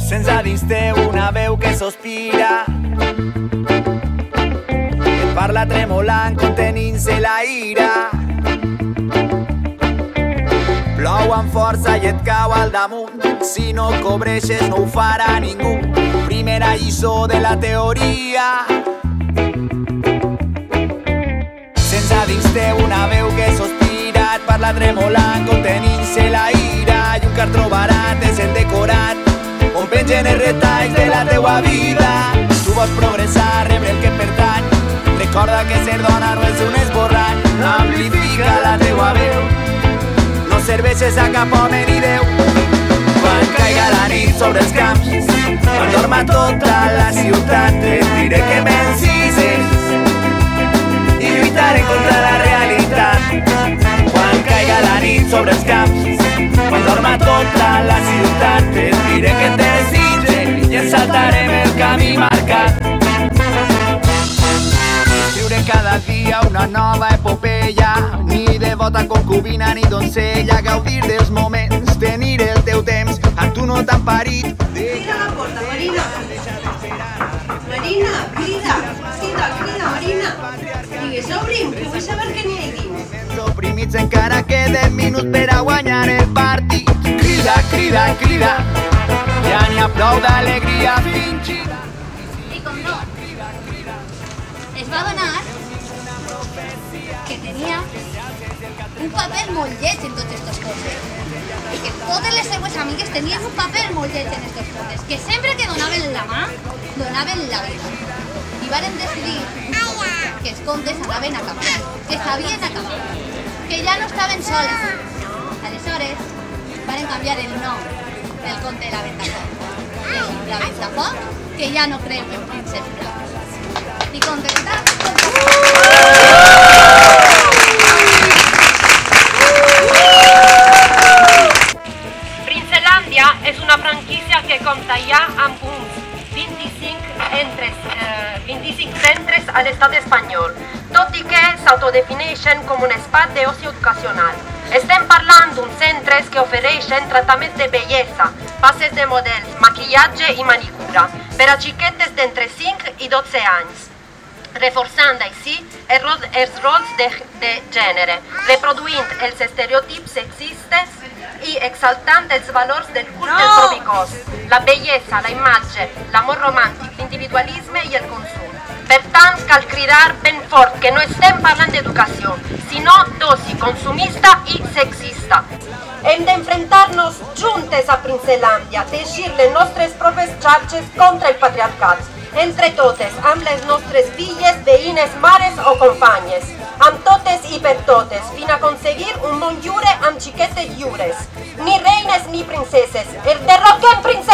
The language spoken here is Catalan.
sense dins teu una veu que sospira, et parla tremolant contenint-se la ira. Plou amb força i et cau al damunt, si no cobreixes no ho farà ningú. Primera lliçó de la teoria. Sense dins teu una veu que sospira, et parla tremolant contenint-se la ira. I un car trobaràs és el decorat on pengen els retalls de la teua vida. Tu vols progressar, rebre el que et pertany. Recorda que ser dona no és un esborrany. Amplifica la teua veu, no serveixes a cap home ni Déu. Quan caiga la nit sobre els camps, quan dorma tota la ciutat, et diré que m'encises i lluitaré contra la realitat. Quan caiga la nit sobre els camps, quan dorma tota la ciutat, et diré que et desitge i ens saltarem el camí marcat. Escriure cada dia una nova epopeia, ni devota concubina ni doncella. Gaudir dels moments, tenir el teu temps, a tu no t'han parit. Crida a la porta, Marina. Marina, crida, Marina. Digues, obrim, que vull saber què n'hi ha dins. Els oprimits encara queden minuts per a guanyar el partit. Crida, crida, crida, ja n'hi ha prou d'alegria fingida. I com no, es va adonar que tenia un paper molt lleig en totes aquestes coses. I que totes les seues amigues tenien un paper molt lleig en aquestes coses. Que sempre que donaven la mà, donaven la vida. I varen decidir que els contes anaven a acabar, que s'havien acabat, que ja no estaven soles. Aleshores, varen canviar el nom del conte de la Ventafoc. La Ventafoc, que ja no creu en prínceps blaus. I contestar. Princelandia és una franquícia que compta ja amb uns 25 centres a l'estat espanyol, tot i que s'autodefineixen com un espai d'oci educacional. Estem parlant d'uns centres que ofereixen tractaments de bellesa, passes de models, maquillatge i manicura per a xiquetes d'entre 5 i 12 anys, reforçant així els rols de gènere, reproduint els estereotips sexistes i exaltant els valors del culte del propi cos, la bellesa, la imatge, l'amor romàntic, l'individualisme i el consum. Per tant, cal cridar ben fort que no estem parlant d'educació, sinó d'oci consumista i sexista. Hem d'enfrontar-nos juntes a Princelandia, teixir les nostres pròpies xarxes contra el patriarcat, entre totes, amb les nostres filles, veïnes, mares o companyes, amb totes i per totes, fins a aconseguir un món lliure amb xiquetes lliures. Ni reines ni princeses, el derroquem princesa!